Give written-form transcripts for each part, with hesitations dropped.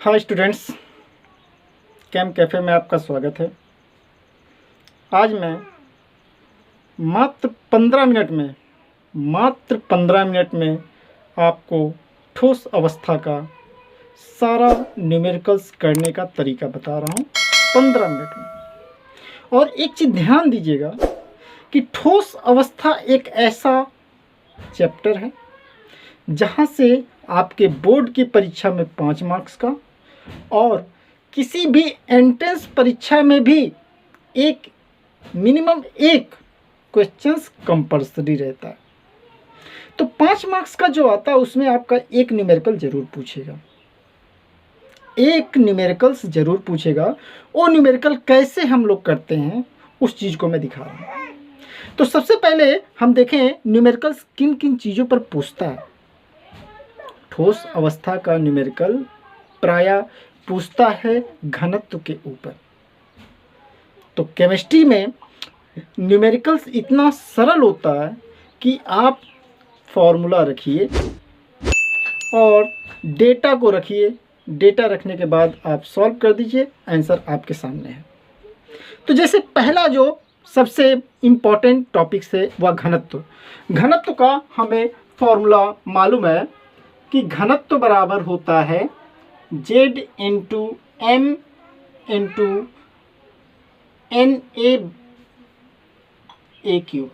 Hi students, cam cafe में आपका स्वागत है। आज मैं मात्र 15 मिनट में आपको ठोस अवस्था का सारा न्यूमेरिकल्स करने का तरीका बता रहा हूँ 15 मिनट में। और एक चीज़ ध्यान दीजिएगा कि ठोस अवस्था एक ऐसा चैप्टर है जहाँ से आपके बोर्ड की परीक्षा में 5 मार्क्स का और किसी भी एंट्रेंस परीक्षा में भी मिनिमम एक क्वेश्चंस कंपल्सरी रहता है। तो 5 मार्क्स का जो आता है उसमें आपका एक न्यूमेरिकल ज़रूर पूछेगा, एक न्यूमेरिकल्स ज़रूर पूछेगा। वो न्यूमेरिकल कैसे हम लोग करते हैं उस चीज़ को मैं दिखा रहा हूँ। तो सबसे पहले हम देखें न्यूमेरिकल्स किन किन चीज़ों पर पूछता है। ठोस अवस्था का न्यूमेरिकल प्रायः पूछता है घनत्व के ऊपर। तो केमिस्ट्री में न्यूमेरिकल्स इतना सरल होता है कि आप फॉर्मूला रखिए और डेटा को रखिए, डेटा रखने के बाद आप सॉल्व कर दीजिए, आंसर आपके सामने है। तो जैसे पहला जो सबसे इम्पॉर्टेंट टॉपिक्स है वह घनत्व। घनत्व का हमें फॉर्मूला मालूम है कि घनत्व बराबर होता है Z into M into NA cube.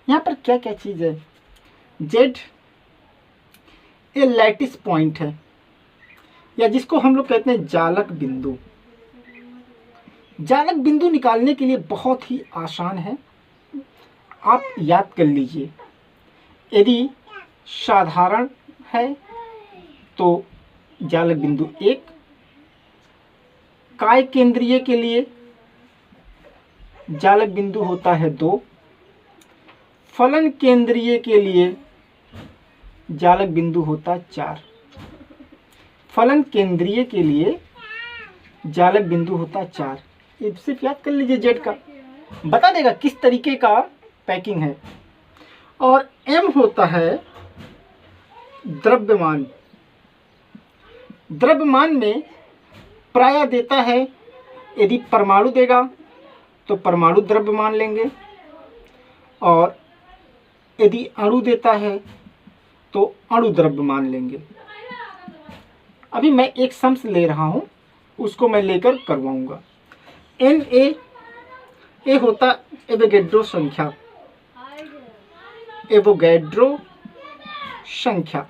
यहाँ पर क्या क्या चीज़ है? Z ये लैटिस पॉइंट है, या जिसको हम लोग कहते हैं जालक बिंदु। जालक बिंदु निकालने के लिए बहुत ही आसान है, आप याद कर लीजिए। यदि साधारण है तो जालक बिंदु 1, काय केंद्रीय के लिए जालक बिंदु होता है 2, फलन केंद्रीय के लिए जालक बिंदु होता है 4। फलन केंद्रीय के लिए जालक बिंदु होता है 4। ये सिर्फ याद कर लीजिए, जेड का बता देगा किस तरीके का पैकिंग है। और M होता है द्रव्यमान। द्रव्यमान में प्रायः देता है, यदि परमाणु देगा तो परमाणु द्रव्यमान लेंगे, और यदि अणु देता है तो अणु द्रव्यमान लेंगे। अभी मैं एक सम्स ले रहा हूँ, उसको मैं लेकर करवाऊंगा। Na होता एवोगैड्रो संख्या, एवोगैड्रो संख्या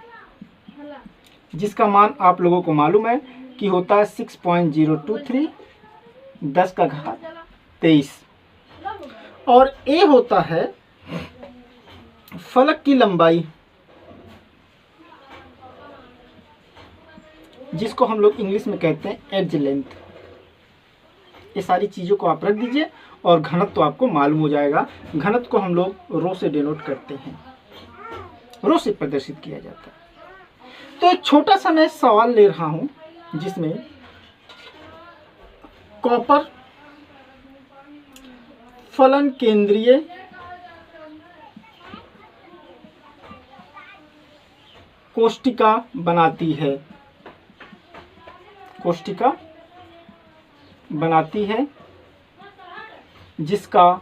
जिसका मान आप लोगों को मालूम है कि होता है 6.023 10⁻23। और A होता है फलक की लंबाई, जिसको हम लोग इंग्लिश में कहते हैं एज लेंथ। ये सारी चीज़ों को आप रख दीजिए और घनत्व तो आपको मालूम हो जाएगा। घनत्व को हम लोग रो से डिनोट करते हैं, रो से प्रदर्शित किया जाता है। तो एक छोटा सा मैं सवाल ले रहा हूं जिसमें कॉपर फलन केंद्रीय कोष्टिका बनाती है, कोष्टिका बनाती है जिसका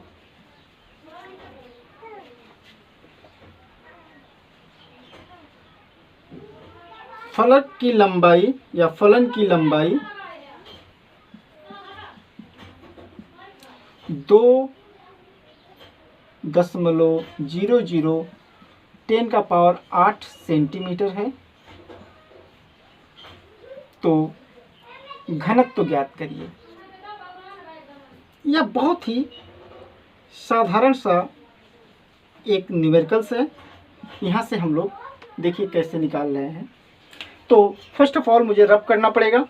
फलक की लंबाई या फलन की लंबाई 2.0010⁸ सेंटीमीटर है। तो घनत्व ज्ञात करिए। यह बहुत ही साधारण सा एक न्यूमेरिकल्स है। यहाँ से हम लोग देखिए कैसे निकाल रहे हैं। तो फर्स्ट ऑफ ऑल मुझे रब करना पड़ेगा।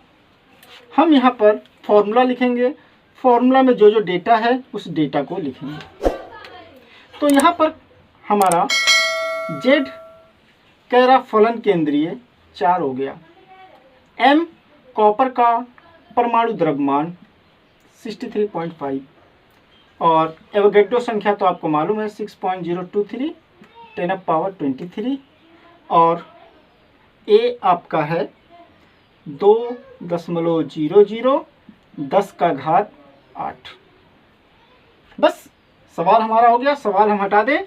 हम यहाँ पर फॉर्मूला लिखेंगे, फॉर्मूला में जो जो डेटा है उस डेटा को लिखेंगे। तो यहाँ पर हमारा Z कह रहा फलन केंद्रीय 4 हो गया। M कॉपर का परमाणु द्रव्यमान 63.5 और एवोगैड्रो संख्या तो आपको मालूम है 6.023 10⁻23 और A आपका है 2.00 10 का घात 8। बस सवाल हमारा हो गया। सवाल हम हटा दें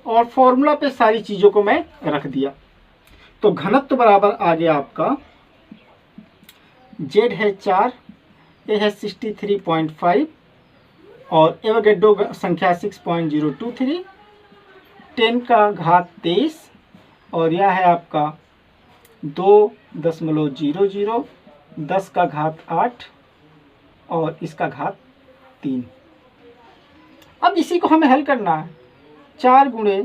और फॉर्मूला पे सारी चीज़ों को मैं रख दिया। तो घनत्व बराबर आ गया आपका, जेड है 4, ए है 63.5 और एवोगैड्रो संख्या 6.023, 10 का घात 23 और यह है आपका 2.00 10 का घात 8 और इसका घात 3। अब इसी को हमें हल करना है। 4 गुणे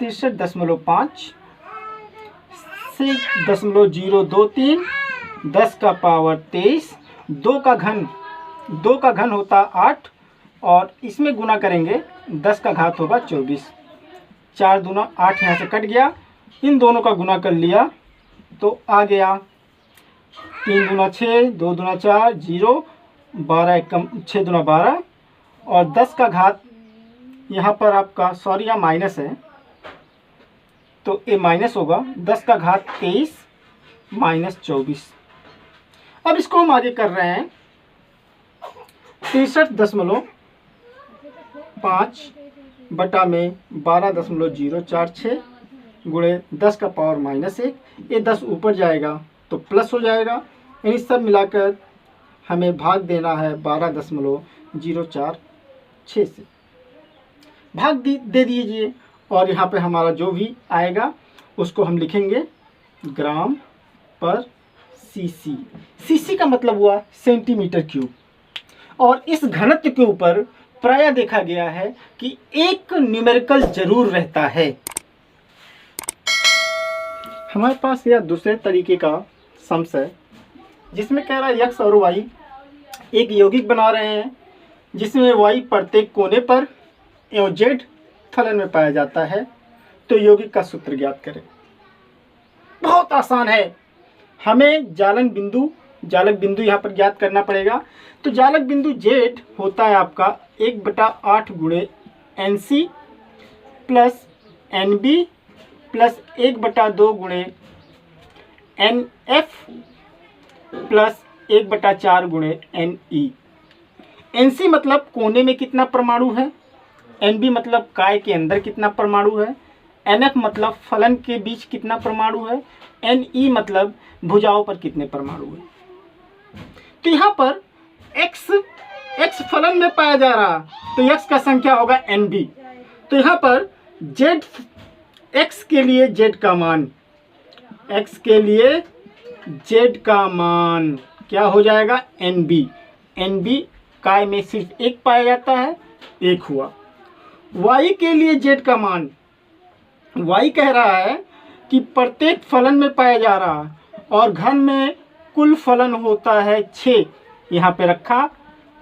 63.5 6.023 10 का पावर 23, 2 का घन होता 8 और इसमें गुना करेंगे 10 का घात होगा 24। 4 दूना 8 यहाँ से कट गया, इन दोनों का गुना कर लिया तो आ गया 3 दूना 6, 2 दूना 4, 0, 12 कम 6 दूना 12 और 10 का घात यहाँ पर आपका सॉरी यहाँ माइनस है तो ये माइनस होगा, 10 का घात 23 माइनस 24। अब इसको हम आगे कर रहे हैं 63.5 बटा में 12.046 गुणे 10 का पावर -1। ये 10 ऊपर जाएगा तो प्लस हो जाएगा। इन सब मिलाकर हमें भाग देना है 12.046 से। भाग दे दीजिए और यहाँ पे हमारा जो भी आएगा उसको हम लिखेंगे ग्राम पर सीसी। सीसी का मतलब हुआ सेंटीमीटर क्यूब। और इस घनत्व के ऊपर प्रायः देखा गया है कि एक न्यूमेरिकल जरूर रहता है। हमारे पास यह दूसरे तरीके का सम्स है जिसमें कह रहा है x और y एक यौगिक बना रहे हैं जिसमें y प्रत्येक कोने पर एवं z फलन में पाया जाता है। तो यौगिक का सूत्र ज्ञात करें। बहुत आसान है, हमें जालक बिंदु यहाँ पर ज्ञात करना पड़ेगा। तो जालक बिंदु z होता है आपका 1/8 गुणे NC प्लस NB प्लस 1/2 गुणे NF प्लस 1/4 गुणे NE। NC मतलब कोने में कितना परमाणु है, NB मतलब काय के अंदर कितना परमाणु है, NF मतलब फलन के बीच कितना परमाणु है, NE मतलब भुजाओं पर कितने परमाणु है। तो यहाँ पर x फलन में पाया जा रहा तो x का संख्या होगा NB। तो यहाँ पर x के लिए z का मान क्या हो जाएगा NB काय में सिर्फ एक पाया जाता है, एक हुआ। y के लिए z का मान, y कह रहा है कि प्रत्येक फलन में पाया जा रहा और घन में कुल फलन होता है 6, यहाँ पे रखा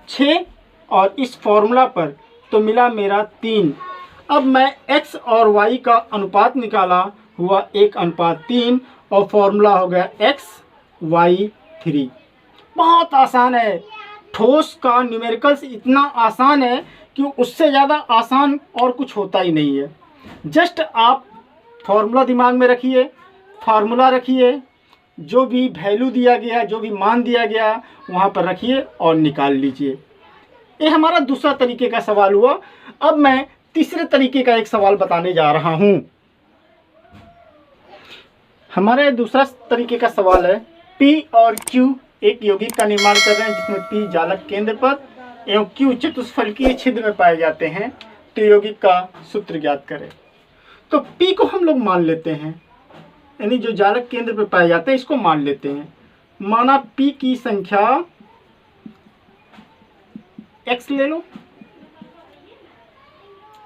6 और इस फॉर्मूला पर तो मिला मेरा 3। अब मैं x और y का अनुपात निकाला हुआ 1:3 और फॉर्मूला हो गया xy3। बहुत आसान है। ठोस का न्यूमेरिकल्स इतना आसान है कि उससे ज़्यादा आसान और कुछ होता ही नहीं है। जस्ट आप फॉर्मूला दिमाग में रखिए, फार्मूला रखिए, जो भी वैल्यू दिया गया, जो भी मान दिया गया वहाँ पर रखिए और निकाल लीजिए। ये हमारा दूसरा तरीके का सवाल हुआ। अब मैं तीसरे तरीके का एक सवाल बताने जा रहा हूँ। हमारे दूसरा तरीके का सवाल है P और Q एक यौगिक का निर्माण कर रहे हैं जिसमें P जालक केंद्र पर एवं Q चतुष्फलकीय छिद्र में पाए जाते हैं। तो यौगिक का सूत्र ज्ञात करें। तो P को हम लोग मान लेते हैं, यानी जो जालक केंद्र पर पाए जाते हैं इसको मान लेते हैं। माना P की संख्या x ले लो।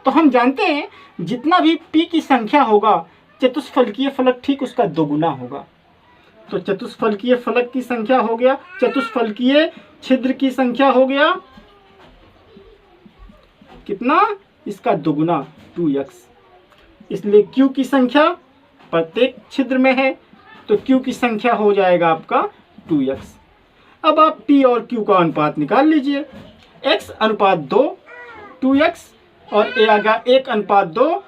तो हम जानते हैं जितना भी P की संख्या होगा चतुष्फलकीय फलक ठीक उसका दोगुना होगा। तो चतुष्फलकीय फलक की संख्या हो गया, चतुष्फलकीय छिद्र की संख्या हो गया कितना, इसका दोगुना 2x। इसलिए Q की संख्या प्रत्येक छिद्र में है तो Q की संख्या हो जाएगा आपका 2x। अब आप P और Q का अनुपात निकाल लीजिए। x/2 2x और a आ गया 1/2।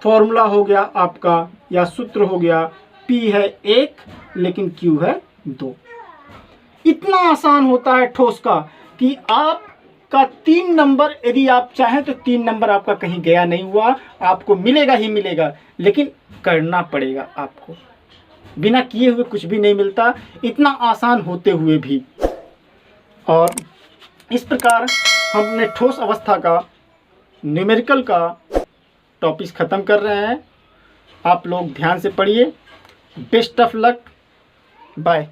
फॉर्मूला हो गया आपका या सूत्र हो गया P है 1 लेकिन Q है 2। इतना आसान होता है ठोस का कि आपका 3 नंबर, यदि आप चाहें तो 3 नंबर आपका कहीं गया नहीं हुआ, आपको मिलेगा ही मिलेगा, लेकिन करना पड़ेगा आपको। बिना किए हुए कुछ भी नहीं मिलता, इतना आसान होते हुए भी। और इस प्रकार हमने ठोस अवस्था का न्यूमेरिकल का टॉपिक्स ख़त्म कर रहे हैं। आप लोग ध्यान से पढ़िए। Best of luck, bye.